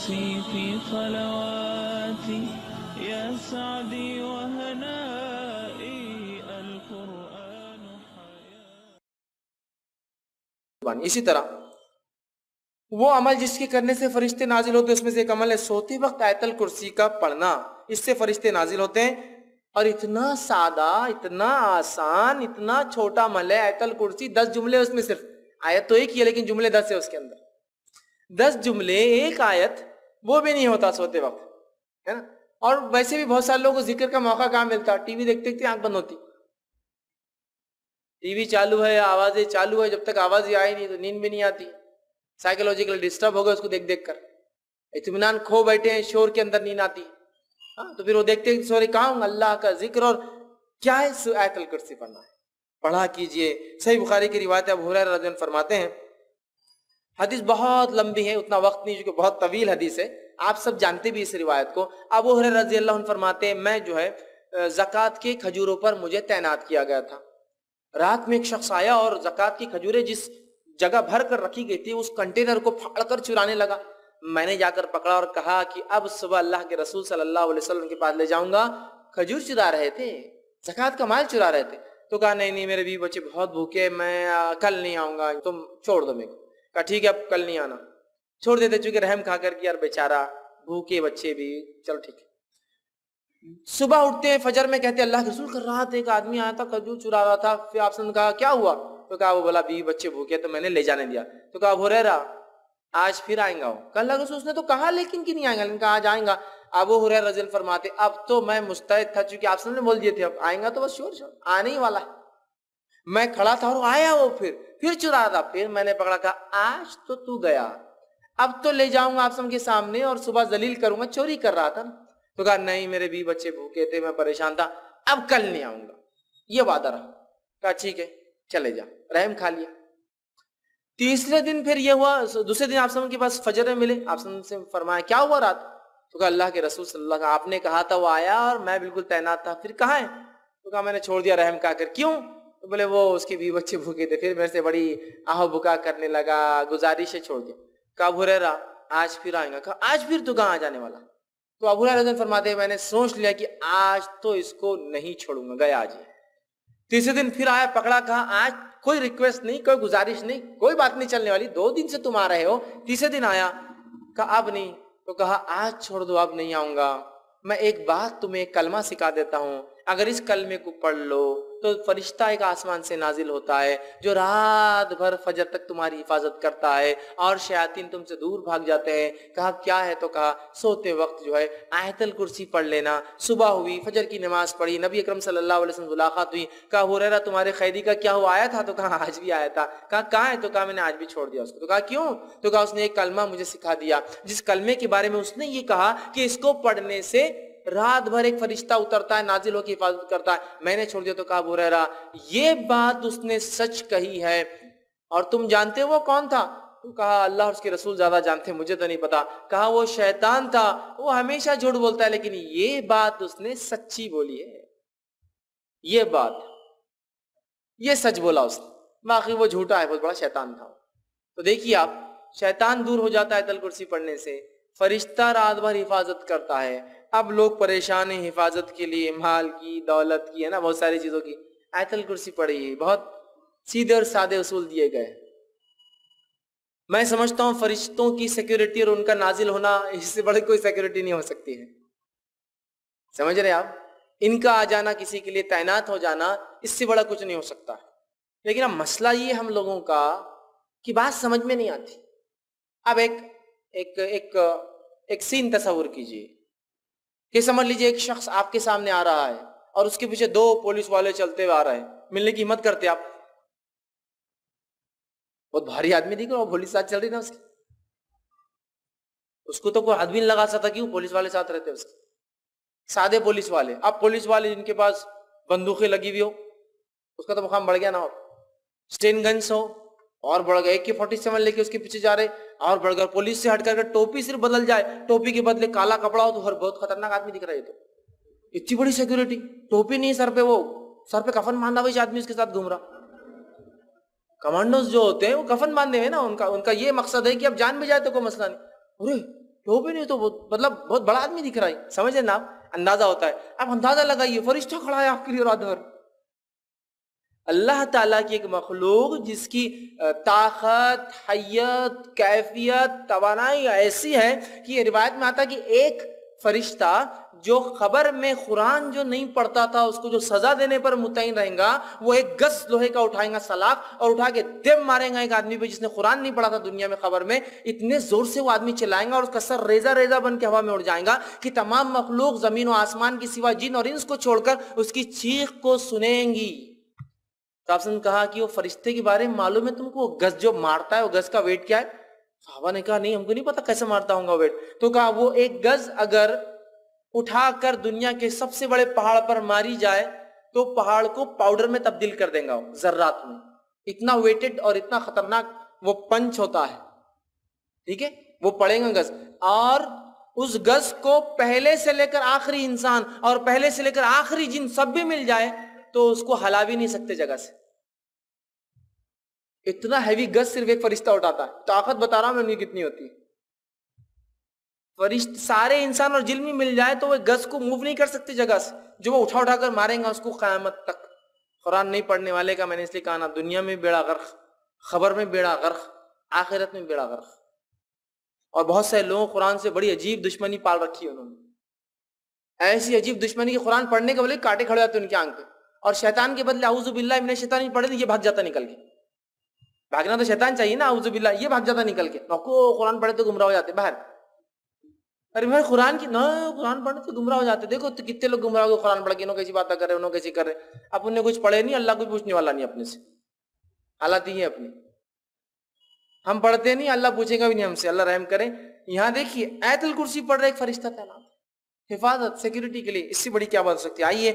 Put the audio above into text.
الكرسي في صلواتي يا سعدي وهنائي القرآن حياتي. اسی طرح وہ عمل جس کے کرنے سے فرشتے نازل ہوتے ہیں اس میں سے ایک عمل ہے سوتے وقت آیت الکرسی کا پڑھنا. اس سے فرشتے نازل ہوتے ہیں. اور اتنا سادہ، اتنا آسان، اتنا چھوٹا عمل ہے آیت الکرسی. 10 جملے اس میں، صرف آیت تو ایک ہی ہے لیکن جملے 10 ہے اس کے اندر. 10 جملے، ایک آیت، وہ بھی نہیں ہوتا سوتے وقت، ہے نا. اور ویسے بھی بہت سارے لوگوں کو ذکر کا موقع کہاں ملتا، ٹی وی دیکھتے دیکھتے آنکھ بند ہوتی. ٹی وی چالو ہے، آوازیں چالو ہے، جب تک آواز ہی آئی نہیں تو نیند بھی نہیں آتی. سائیکولوجیکل ڈسٹرب ہو گئے اس کو دیکھ دیکھ کر، اطمینان کھو بیٹھے ہیں، شور کے اندر نیند آتی. ہاں تو پھر وہ دیکھتے ہیں سورے کہاں ہوں، اللہ کا ذکر. اور کیا ہے آیت الکرسی پڑھنا ہے، پڑھا کیجئے. صحیح بخاری کی روایت ابو ہریرہ رضی اللہ عنہ فرماتے ہیں، حدیث بہت لمبی ہے، اتنا وقت نہیں چونکہ بہت طویل حدیث ہے، آپ سب جانتے بھی اس روایت کو. ابو ہریرہ رضی اللہ عنہ فرماتے ہیں میں جو ہے زکوٰۃ کے کھجوروں پر مجھے تعینات کیا گیا تھا. رات میں ایک شخص آیا اور زکوٰۃ کی کھجوریں جس جگہ بھر کر رکھی گئی تھی اس کنٹینر کو پھاڑ کر چرانے لگا. میں نے جا کر پکڑا اور کہا کہ اب صبح اللہ کے رسول صلی اللہ علیہ وسلم کے پاس لے جاؤں گا. کھجور چرا رہے تھے، زکوٰۃ کا مال چرا رہے تھے. تو کہا نہیں نہیں میرے بیوی بچے بہت بھوکے، میں کل نہیں آؤں گا، تم چھوڑ دو میرے کو. کہا ٹھیک ہے اب کل نہیں آنا. چھوڑ دیتے چونکہ رحم کھا کر کہ یار بیچارہ بھوکے بچے بھی، چلو ٹھیک ہے. صبح اٹھتے ہیں فجر میں، کہتے اللہ کے رسول کر رہا تھا ایک آدمی آیا تھا کھجور چرا رہا تھا. پھر آپ نے کہا کیا ہوا؟ تو کہا وہ بولا بیوی بچے بھوکے تو میں نے لے جانے دیا. تو کہا ابو ہریرہ آج پھر آئیں گا. کہ اللہ کے رسول اس نے تو کہا لیکن کہ نہیں آئیں گا، لیکن کہا آج آئیں گا. ابو ہریرہ رضی اللہ عنہ فرماتے اب تو میں مستعد تھا چونکہ آپ نے بول دیے تھے اب آئیں گا تو بس شور آنے ہی والا. میں کھڑا تھا اور آیا وہ پھر چرا تھا. پھر میں نے پکڑا، کہا آج تو گیا، اب تو لے جاؤں گا آپ سب کے سامنے اور صبح ذلیل کروں گا، چوری کر رہا تھا. تو کہا نہیں میرے بھی بچے بھوکے تھے، میں پریشان تھا، اب کل نہیں آؤں گا، یہ وعدہ رہا. کہا ٹھیک ہے چلے جا، رحم کھا لیا. تیسرے دن پھر یہ ہوا، دوسرے دن آپ سب کے پاس فجر میں ملے. آپ سب سے فرمایا کیا ہوا رات؟ تو کہا اللہ کے رسول صلی اللہ علیہ وسلم آپ نے کہا تھا وہ آیا اور میں بالکل تعینات تھا، پھر کہاں ہے؟ تو کہا میں نے چھوڑ دیا رحم کھا کر. کیوں؟ تو بولے وہ اس کے بھی بچے بھوکے تھے، پھر میرے سے بڑی آہ بکا کرنے لگا، گزارش ہے چھوڑ دیا. کہا ابو ہریرہ آج پھر آئیں گا. کہا آج پھر تو کہاں آ جانے والا؟ تو ابو ہریرہ فرماتے ہیں میں نے سوچ لیا کہ آج تو اس کو نہیں چھوڑوں گا، گیا آج. تیسرے دن پھر آیا، پکڑا، کہا آج کوئی ریکویسٹ نہیں، کوئی گزارش نہیں، کوئی بات نہیں چلنے والی، 2 دن سے تم آ رہے ہو. تیسرے دن آیا، کہا اب نہیں. تو کہا آج چھوڑ دو، اب نہیں آؤں گا. میں ایک بات تمہیں ایک کلمہ سکھا دیتا ہوں، اگر اس کلمے کو پڑھ لو تو فرشتہ ایک آسمان سے نازل ہوتا ہے جو رات بھر فجر تک تمہاری حفاظت کرتا ہے اور شیاطین تم سے دور بھاگ جاتے ہیں. کہا کیا ہے؟ تو کہا سوتے وقت جو ہے آیت الکرسی پڑھ لینا. صبح ہوئی، فجر کی نماز پڑھی، نبی اکرم صلی اللہ علیہ وسلم ملاقات ہوئی. کہا ابو ہریرہ تمہارے قیدی کا کیا ہوا، آیا تھا؟ تو کہا آج بھی آیا تھا. کہا کہاں ہے؟ تو کہا میں نے آج بھی چھوڑ دیا اس کو. تو کہا کیوں؟ تو کہا اس نے ایک کلمہ مجھے سکھا دیا جس کلمے کے بارے میں اس نے یہ کہا کہ اس کو پڑھنے سے رات بھر ایک فرشتہ اترتا ہے، نازل ہو کے حفاظت کرتا ہے. میں نے چھوڑ دیا. تو کہا ابو ہریرہ یہ بات اس نے سچ کہی ہے، اور تم جانتے وہ کون تھا؟ تو کہا اللہ اور اس کے رسول زیادہ جانتے، مجھے تو نہیں پتا. کہا وہ شیطان تھا، وہ ہمیشہ جھوٹ بولتا ہے لیکن یہ بات اس نے سچی بولی ہے، یہ بات یہ سچ بولا اس نے، باقی وہ جھوٹا ہے، بہت بڑا شیطان تھا. تو دیکھیے آپ، شیطان دور ہو جاتا ہے آیت الکرسی پڑھنے سے، فرشتہ رات بھر حفاظت کرتا ہے. اب لوگ پریشان ہیں حفاظت کے لیے، مال کی، دولت کی، ہے نا، بہت ساری چیزوں کی. آیت الکرسی پڑھیے، بہت سیدھے اور سادے اصول دیے گئے. میں سمجھتا ہوں فرشتوں کی سیکیورٹی اور ان کا نازل ہونا اس سے بڑی کوئی سیکیورٹی نہیں ہو سکتی ہے. سمجھ رہے آپ؟ ان کا آ جانا، کسی کے لیے تعینات ہو جانا، اس سے بڑا کچھ نہیں ہو سکتا. لیکن اب مسئلہ یہ ہم لوگوں کا کہ بات سمجھ میں نہیں آتی. اب ایک سین تصور کیجئے کہ سمجھ لیجئے ایک شخص آپ کے سامنے آ رہا ہے اور اس کے پیچھے 2 پولیس والے چلتے ہوئے آ رہے ہیں. ملنے کی ہمت کرتے آپ؟ بہت بھاری آدمی دیکھ رہا، وہ پولیس ساتھ چل رہی نا، اس کو تو کوئی ہاتھ بھی نہیں لگا سکتا، کیوں؟ پولیس والے ساتھ رہتے اس کے، سادے پولیس والے. اب پولیس والے جن کے پاس بندوقیں لگی ہوئی ہو، اس کا تو مقام بڑھ گیا نا، اور اسٹین گنس ہو اور بڑھ گیا، AK-47 لے کے اس کے پیچھے جا رہے اور بڑھ گیا. پولیس سے ہٹ کر ٹوپی صرف بدل جائے، ٹوپی کے بدلے کالا کپڑا ہو تو بہت خطرناک آدمی دکھ رہا ہے. تو اتنی بڑی سیکورٹی، ٹوپی نہیں سر پہ، وہ سر پہ کفن باندھا ہوا آدمی اس کے ساتھ گھوم رہا. کمانڈوز جو ہوتے ہیں وہ کفن باندھے ہوئے نا، ان کا یہ مقصد ہے کہ اب جان بھی جائے تو کوئی مسئلہ نہیں. ارے ٹوپی نہیں تو مطلب بہت بڑا آدمی دکھ رہا ہے, سمجھے نا, اندازہ ہوتا ہے. اب اندازہ لگائیے فرشتہ کھڑا ہے آپ کے لیے رات بھر. اللہ تعالیٰ کی ایک مخلوق جس کی طاقت, حیت, کیفیت, توانائی ایسی ہے کہ یہ روایت میں آتا ہے کہ ایک فرشتہ جو خبر میں قرآن جو نہیں پڑھتا تھا اس کو جو سزا دینے پر متعین رہیں گا, وہ ایک گز لوہے کا اٹھائیں گا سلاخ, اور اٹھا کے دم ماریں گا ایک آدمی پہ جس نے قرآن نہیں پڑھا تھا دنیا میں خبر میں. اتنے زور سے وہ آدمی چلائیں گا اور اس کا سر ریزہ ریزہ بن کے ہوا میں اڑ جائیں گا کہ تمام مخلوق زمین و آسمان کی سوا جن اور انس کو چھوڑ کر اس کی چیخ کو سنیں گی. تو آپ نے کہا کہ وہ فرشتے کے بارے میں معلوم ہے تم کو, وہ گز جو مارتا ہے وہ گز کا ویٹ کیا ہے؟ صحابہ نے کہا نہیں ہم کو نہیں پتا کیسے مارتا ہوں گا ویٹ. تو کہا وہ ایک گز اگر اٹھا کر دنیا کے سب سے بڑے پہاڑ پر ماری جائے تو پہاڑ کو پاؤڈر میں تبدیل کر دیں گا وہ ذرات میں. اتنا ویٹڈ اور اتنا خطرناک وہ پنچ ہوتا ہے. ٹھیک ہے, وہ پڑیں گا گز, اور اس گز کو پہلے سے لے کر آخری انسان اور پہلے سے لے کر آخری جن سب بھی مل جائے تو اس کو ہلا بھی نہیں سکتے جگہ سے. اتنا ہیوی گز صرف ایک فرشتہ اٹھاتا ہے. طاقت بتا رہا ہوں میں ان کی کتنی ہوتی ہے. فرشتے سارے انسان اور جن بھی مل جائے تو وہ گز کو موو نہیں کر سکتے جگہ سے, جو وہ اٹھا اٹھا کر ماریں گا اس کو قیامت تک. قرآن نہیں پڑھنے والے کا میں نے اس لیے کہا نا, دنیا میں بیڑا غرق, خبر میں بیڑا غرق, آخرت میں بیڑا غرق. اور بہت سے لوگوں قرآن سے بڑی عجیب دشمنی پال رکھی ہے انہوں نے, ایسی عجیب دشمنی کہ قرآن پڑھنے کے بولے کاٹے کھڑے جاتے ان کی آنکھ پہ, اور شیطان کے بدلے اعوذ باللہ من الشیطان نہیں پڑھے تو یہ بھاگ جاتا نکل کے. بھاگنا تو شیطان چاہیے نا, اعوذ باللہ, یہ بھاگ جاتا نکل کے. نوکو قرآن پڑھے تو گمراہ ہو جاتے باہر. ارے بھائی قرآن کی قرآن پڑھنے تو گمراہ ہو جاتے. دیکھو تو کتنے لوگ گمراہ ہو گئے قرآن پڑھ کے, انہوں کیسی باتیں کر رہے ہیں, انہوں کیسی کر رہے ہیں. اب انہیں کچھ پڑھے نہیں, اللہ کوئی پوچھنے والا نہیں اپنے سے. حالات یہ اپنی, ہم پڑھتے نہیں, اللہ پوچھے گا بھی نہیں ہم سے, اللہ رحم کریں. یہاں دیکھیے آیت الکرسی پڑھ رہے ایک فرشتہ تعینات, حفاظت, سیکورٹی کے لیے. اس سے بڑی کیا بات ہو سکتی ہے؟ آئیے